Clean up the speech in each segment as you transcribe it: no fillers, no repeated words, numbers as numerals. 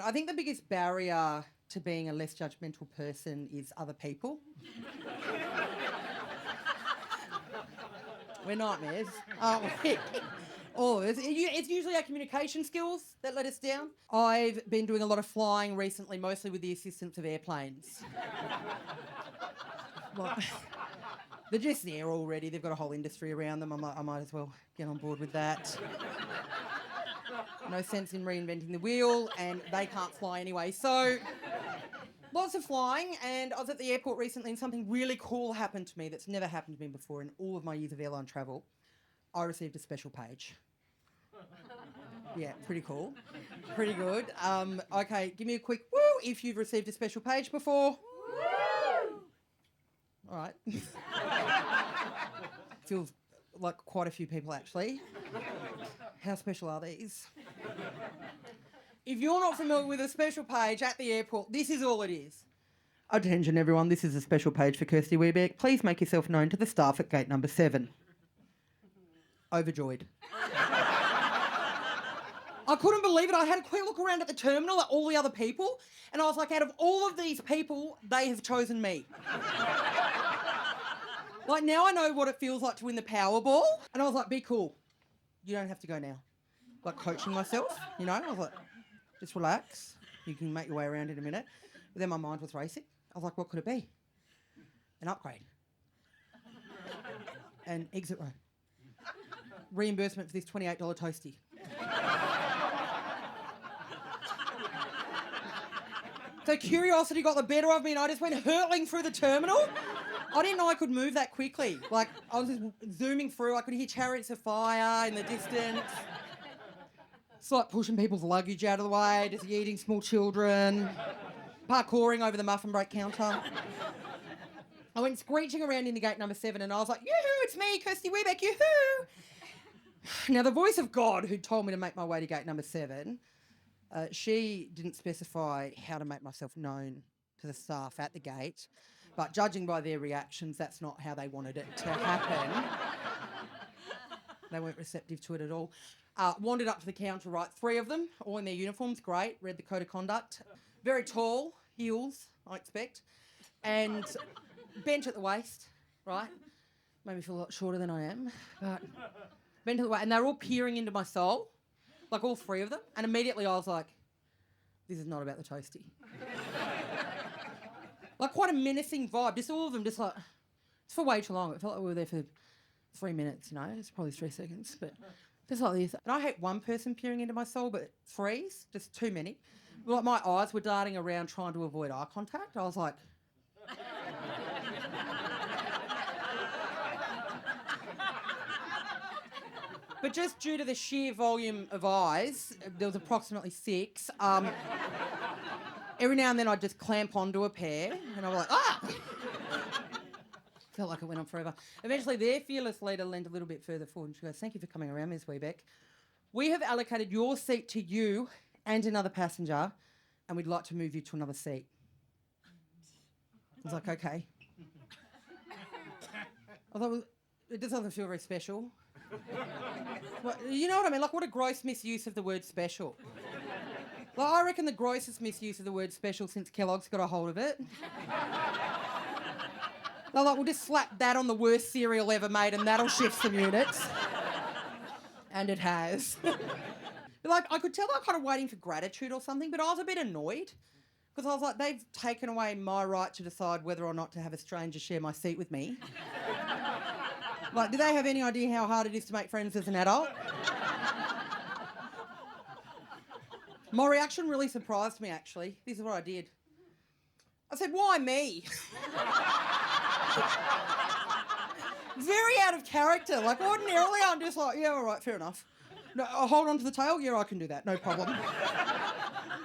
I think the biggest barrier to being a less judgmental person is other people. We're nightmares, aren't we? Oh, it's usually our communication skills that let us down. I've been doing a lot of flying recently, mostly with the assistance of airplanes. Well, they're just there already. They've got a whole industry around them. I might as well get on board with that. No sense in reinventing the wheel, and they can't fly anyway. So, lots of flying, and I was at the airport recently and something really cool happened to me that's never happened to me before in all of my years of airline travel. I received a special page. Yeah, pretty cool. Pretty good. Okay, give me a quick woo if you've received a special page before. Woo! All right. Feels like quite a few people, actually. How special are these? If you're not familiar with a special page at the airport, this is all it is. Attention, everyone. This is a special page for KIRSTY WEBECK. Please make yourself known to the staff at gate number 7. Overjoyed. I couldn't believe it. I had a quick look around at the terminal at all the other people, and I was like, out of all of these people, they have chosen me. Like, now I know what it feels like to win the Powerball, and I was like, be cool. You don't have to go now. Like, coaching myself, you know? I was like, just relax. You can make your way around in a minute. But then my mind was racing. I was like, what could it be? An upgrade. An exit row. Reimbursement for this $28 toastie. So curiosity got the better of me and I just went hurtling through the terminal. I didn't know I could move that quickly. Like, I was just zooming through. I could hear chariots of fire in the distance. It's like pushing people's luggage out of the way, just eating small children, parkouring over the muffin break counter. I went screeching around into gate number 7 and I was like, yoo-hoo, it's me, KIRSTY WEBECK, yoo-hoo. Now, the voice of God who told me to make my way to gate number 7, she didn't specify how to make myself known to the staff at the gate, but judging by their reactions, that's not how they wanted it to happen. They weren't receptive to it at all. Wandered up to the counter, right, 3 of them, all in their uniforms, great, read the code of conduct. Very tall, heels, I expect, and bent at the waist, right? Made me feel a lot shorter than I am, but bent at the waist, and they were all peering into my soul, like all 3 of them, and immediately I was like, this is not about the toastie. Like quite a menacing vibe, just all of them, just like, it's for way too long. It felt like we were there for 3 minutes, you know, it's probably 3 seconds, but just like this. And I hate one person peering into my soul, but 3's just too many. Like my eyes were darting around trying to avoid eye contact. I was like, but just due to the sheer volume of eyes, there was approximately 6. Every now and then I'd just clamp onto a pair and I was like, ah! Felt like it went on forever. Eventually their fearless leader leaned a little bit further forward and she goes, thank you for coming around, Ms. WEBECK. We have allocated your seat to you and another passenger and we'd like to move you to another seat. I was like, okay. I thought, well, it just doesn't feel very special. Well, you know what I mean? Like, what a gross misuse of the word special. Well, I reckon the grossest misuse of the word special since Kellogg's got a hold of it. They're like, we'll just slap that on the worst cereal ever made and that'll shift some units. And it has. Like, I could tell they were kind of waiting for gratitude or something, but I was a bit annoyed. Because I was like, they've taken away my right to decide whether or not to have a stranger share my seat with me. Like, do they have any idea how hard it is to make friends as an adult? My reaction really surprised me, actually. This is what I did. I said, why me? Very out of character. Like, ordinarily, I'm just like, yeah, all right, fair enough. No, I'll hold on to the tail? Yeah, I can do that, no problem.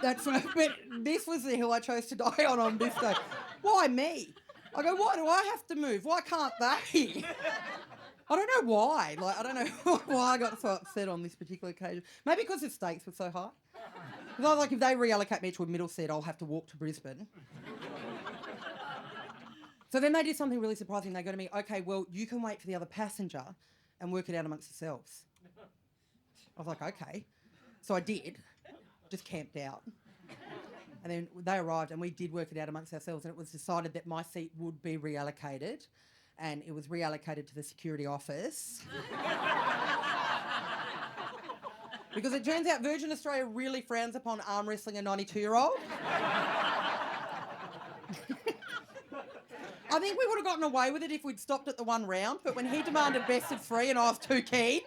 That's right. But this was the hill I chose to die on this day. Why me? I go, why do I have to move? Why can't they? I don't know why. Like, I don't know why I got so upset on this particular occasion. Maybe because the stakes were so high. Because I was like, if they reallocate me to a middle seat, I'll have to walk to Brisbane. So then they did something really surprising. They go to me, okay, well, you can wait for the other passenger and work it out amongst yourselves. I was like, okay. So I did. Just camped out. And then they arrived and we did work it out amongst ourselves, and it was decided that my seat would be reallocated, and it was reallocated to the security office. Because it turns out Virgin Australia really frowns upon arm wrestling a 92-year-old. I think we would have gotten away with it if we'd stopped at the one round, but when he demanded best of 3 and I was too keen,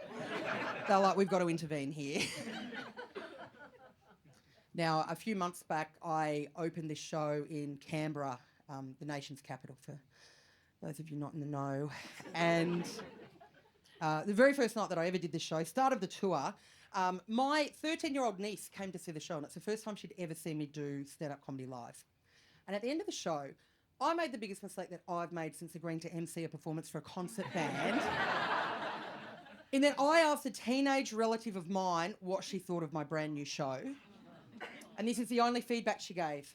they were like, we've got to intervene here. Now, a few months back, I opened this show in Canberra, the nation's capital, for those of you not in the know. And the very first night that I ever did this show, start of the tour, my 13-year-old niece came to see the show, and it's the first time she'd ever seen me do stand-up comedy live. And at the end of the show, I made the biggest mistake that I've made since agreeing to MC a performance for a concert band, in that I asked a teenage relative of mine what she thought of my brand new show. And this is the only feedback she gave.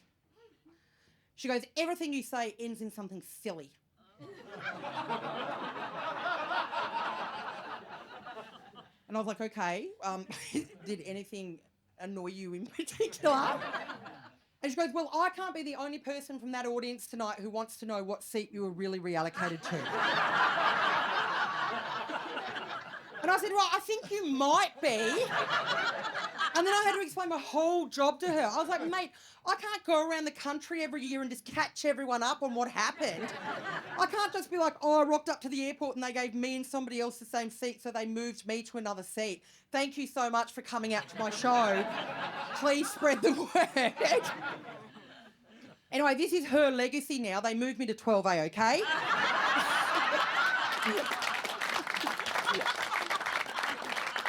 She goes, everything you say ends in something silly. And I was like, okay, did anything annoy you in particular? And she goes, well, I can't be the only person from that audience tonight who wants to know what seat you were really reallocated to. And I said, well, I think you might be. And then I had to explain my whole job to her. I was like, mate, I can't go around the country every year and just catch everyone up on what happened. I can't just be like, oh, I rocked up to the airport and they gave me and somebody else the same seat, so they moved me to another seat. Thank you so much for coming out to my show. Please spread the word. Anyway, this is her legacy now. They moved me to 12A, okay?